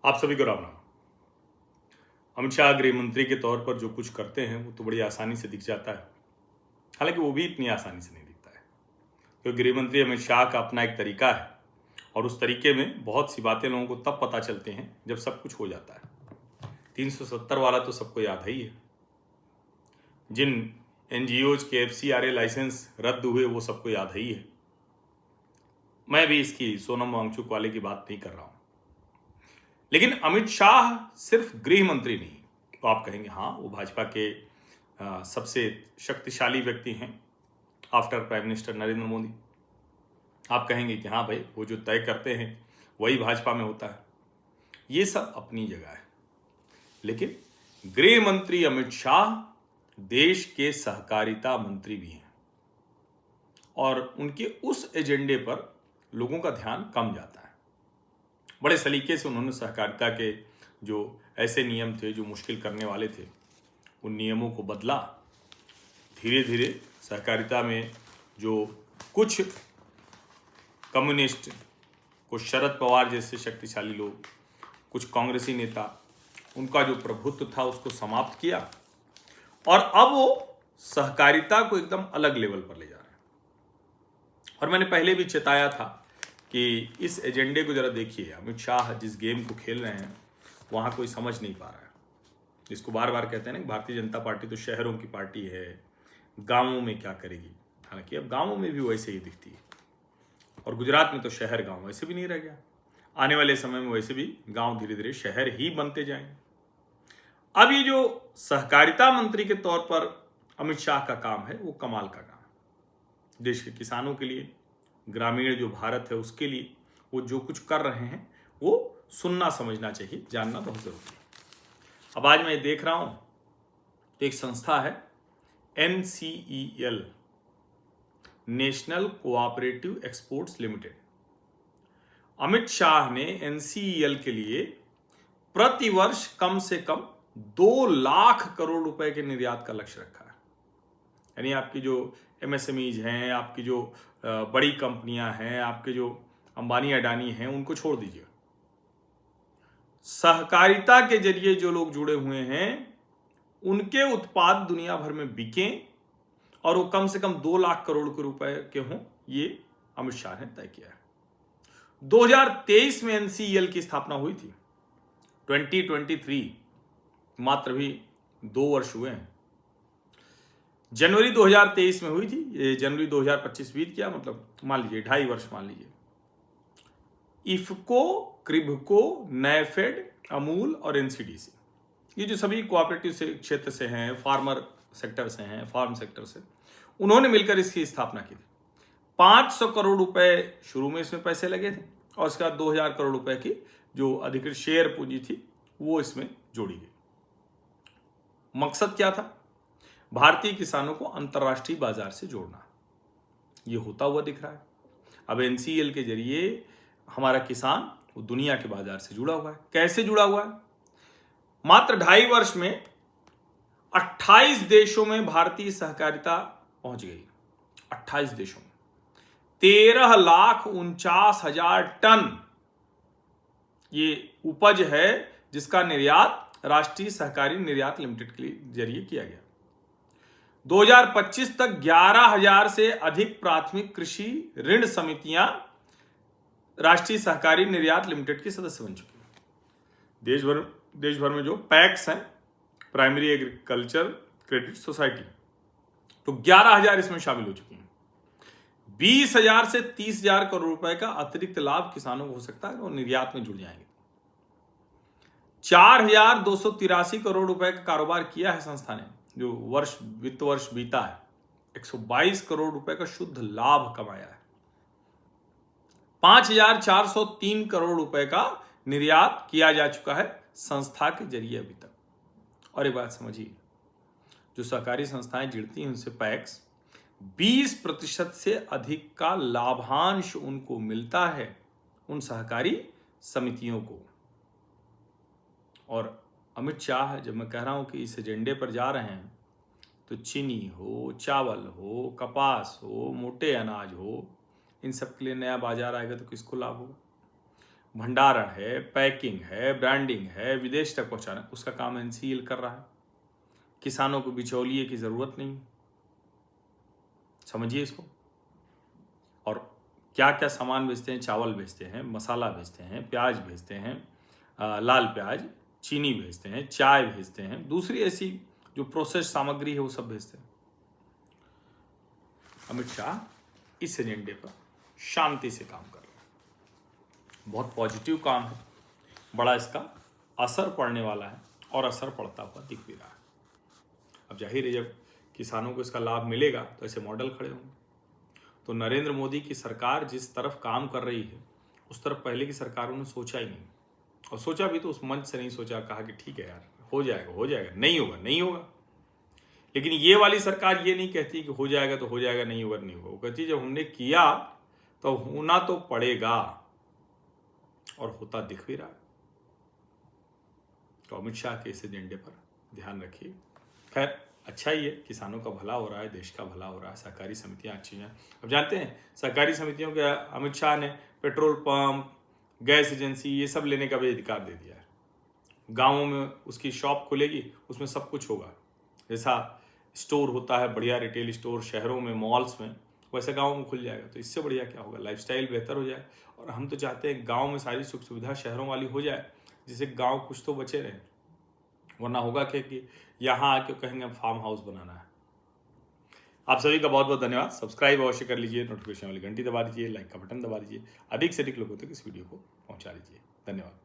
आप सभी को राम राम। अमित शाह गृह मंत्री के तौर पर जो कुछ करते हैं वो तो बड़ी आसानी से दिख जाता है। हालांकि वो भी इतनी आसानी से नहीं दिखता है, क्योंकि गृह मंत्री अमित शाह का अपना एक तरीका है और उस तरीके में बहुत सी बातें लोगों को तब पता चलते हैं जब सब कुछ हो जाता है। 370 वाला तो सबको याद ही है। जिन एनजीओज के FCRA लाइसेंस रद्द हुए वो सबको याद ही है। मैं भी इसकी सोनम वांगचुक वाले की बात नहीं कर रहा हूं। लेकिन अमित शाह सिर्फ गृह मंत्री नहीं, तो आप कहेंगे हाँ वो भाजपा के सबसे शक्तिशाली व्यक्ति हैं after prime minister Narendra Modi. आप कहेंगे कि हाँ भाई वो जो तय करते हैं वही भाजपा में होता है। ये सब अपनी जगह है, लेकिन गृह मंत्री अमित शाह देश के सहकारिता मंत्री भी हैं और उनके उस एजेंडे पर लोगों का ध्यान कम जाता है। बड़े सलीके से उन्होंने सहकारिता के जो ऐसे नियम थे जो मुश्किल करने वाले थे उन नियमों को बदला। धीरे धीरे सहकारिता में जो कुछ कम्युनिस्ट, कुछ शरद पवार जैसे शक्तिशाली लोग, कुछ कांग्रेसी नेता, उनका जो प्रभुत्व था उसको समाप्त किया और अब वो सहकारिता को एकदम अलग लेवल पर ले जा रहे हैं। और मैंने पहले भी चेताया था कि इस एजेंडे को जरा देखिए। अमित शाह जिस गेम को खेल रहे हैं वहाँ कोई समझ नहीं पा रहा है। इसको बार बार कहते हैं ना, भारतीय जनता पार्टी तो शहरों की पार्टी है, गांवों में क्या करेगी। हालांकि अब गांवों में भी वैसे ही दिखती है और गुजरात में तो शहर गांव वैसे भी नहीं रह गया। आने वाले समय में वैसे भी गांव धीरे धीरे शहर ही बनते जाएंगे। अब ये जो सहकारिता मंत्री के तौर पर अमित शाह का काम है वो कमाल का काम है। देश के किसानों के लिए, ग्रामीण जो भारत है उसके लिए वो जो कुछ कर रहे हैं वो सुनना समझना चाहिए, जानना बहुत जरूरी है। अब आज मैं देख रहा हूं एक संस्था है NCEL, national cooperative exports limited. Amit Shah ने NCEL के लिए प्रतिवर्ष कम से कम 2 लाख करोड़ रुपए के निर्यात का लक्ष्य रखा है। यानी आपकी जो MSMEs हैं, आपकी जो बड़ी कंपनियां हैं, आपके जो अंबानी अडानी हैं, उनको छोड़ दीजिए। सहकारिता के जरिए जो लोग जुड़े हुए हैं उनके उत्पाद दुनिया भर में बिकें और वो कम से कम 2 लाख करोड़ के रुपए के हों, ये अमित शाह ने तय किया है। 2023 में NCEL की स्थापना हुई थी। 2023 मात्र भी 2 वर्ष हुए हैं। जनवरी 2023 में हुई थी, ये जनवरी 2025 बीत गया, मतलब मान लीजिए 2.5 वर्ष मान लीजिए। इफको, क्रिब्को, नैफेड, अमूल और NCDC, ये जो सभी कोऑपरेटिव क्षेत्र से हैं, फार्मर सेक्टर से हैं, फार्म सेक्टर से, उन्होंने मिलकर इसकी स्थापना की थी। 500 करोड़ रुपए शुरू में इसमें पैसे लगे थे और उसके बाद 2000 करोड़ रुपए की जो अधिकृत शेयर पूंजी थी वो इसमें जोड़ी गई। मकसद क्या था? भारतीय किसानों को अंतर्राष्ट्रीय बाजार से जोड़ना। ये होता हुआ दिख रहा है। अब NCEL के जरिए हमारा किसान वो दुनिया के बाजार से जुड़ा हुआ है। कैसे जुड़ा हुआ है? मात्र 2.5 वर्ष में 28 देशों में भारतीय सहकारिता पहुंच गई। 28 देशों में 13,49,000 टन ये उपज है जिसका निर्यात राष्ट्रीय सहकारी निर्यात लिमिटेड के जरिए किया गया। 2025 तक 11,000 से अधिक प्राथमिक कृषि ऋण समितियां राष्ट्रीय सहकारी निर्यात लिमिटेड के सदस्य बन चुकी हैं। देश भर में जो पैक्स हैं, प्राइमरी एग्रीकल्चर क्रेडिट सोसाइटी, तो 11,000 इसमें शामिल हो चुकी हैं। 20,000 से 30,000 करोड़ रुपए का अतिरिक्त लाभ किसानों को हो सकता है और निर्यात में जुड़ जाएंगे। 4,283 करोड़ रुपए का कारोबार किया है संस्था ने। जो वित्त वर्ष बीता है 122 करोड़ रुपए का शुद्ध लाभ कमाया है। 5,403 करोड़ रुपए का निर्यात किया जा चुका है संस्था के जरिए अभी तक। और एक बात समझिए, जो सहकारी संस्थाएं जुड़ती हैं उनसे पैक्स 20% से अधिक का लाभांश उनको मिलता है, उन सहकारी समितियों को। और अमित शाह, जब मैं कह रहा हूं कि इस एजेंडे पर जा रहे हैं, तो चीनी हो, चावल हो, कपास हो, मोटे अनाज हो, इन सब के लिए नया बाजार आएगा तो किसको लाभ होगा? भंडारण है, पैकिंग है, ब्रांडिंग है, विदेश तक पहुंचाना, उसका काम एनसीएल कर रहा है। किसानों को बिचौलिए की जरूरत नहीं, समझिए इसको। और क्या क्या सामान बेचते हैं, चावल बेचते हैं, मसाला बेचते हैं, प्याज बेचते हैं, लाल प्याज, चीनी भेजते हैं, चाय भेजते हैं, दूसरी ऐसी जो प्रोसेस सामग्री है वो सब भेजते हैं। अमित शाह इस एजेंडे पर शांति से काम कर रहे हैं। बहुत पॉजिटिव काम है, बड़ा इसका असर पड़ने वाला है और असर पड़ता हुआ दिख भी रहा है। अब जाहिर है जब किसानों को इसका लाभ मिलेगा तो ऐसे मॉडल खड़े होंगे। तो नरेंद्र मोदी की सरकार जिस तरफ काम कर रही है उस तरफ पहले की सरकारों ने सोचा ही नहीं, और सोचा भी तो उस मंच से नहीं सोचा, कहा कि ठीक है यार हो जाएगा हो जाएगा, नहीं होगा नहीं होगा। लेकिन ये वाली सरकार ये नहीं कहती कि हो जाएगा तो हो जाएगा, नहीं होगा नहीं होगा। वो कहती जब हमने किया तो होना तो पड़ेगा, और होता दिख भी रहा है। तो अमित शाह के इस एजेंडे पर ध्यान रखिए। खैर अच्छा ही है, किसानों का भला हो रहा है, देश का भला हो रहा है, सहकारी समितियां अच्छी हैं। अब जानते हैं सहकारी समितियों के अमित शाह ने पेट्रोल पंप, गैस एजेंसी ये सब लेने का भी अधिकार दे दिया है। गाँवों में उसकी शॉप खुलेगी, उसमें सब कुछ होगा। जैसा स्टोर होता है बढ़िया रिटेल स्टोर शहरों में, मॉल्स में, वैसे गाँव में खुल जाएगा। तो इससे बढ़िया क्या होगा, लाइफस्टाइल बेहतर हो जाए। और हम तो चाहते हैं गाँव में सारी सुख सुविधा शहरों वाली हो जाए, जिससे गाँव कुछ तो बचे रहे। वरना होगा क्या कि यहाँ आके कहेंगे फार्म हाउस बनाना है। आप सभी का बहुत बहुत धन्यवाद। सब्सक्राइब अवश्य कर लीजिए, नोटिफिकेशन वाली घंटी दबा दीजिए, लाइक का बटन दबा दीजिए, अधिक से अधिक लोगों तक इस वीडियो को पहुंचा दीजिए। धन्यवाद।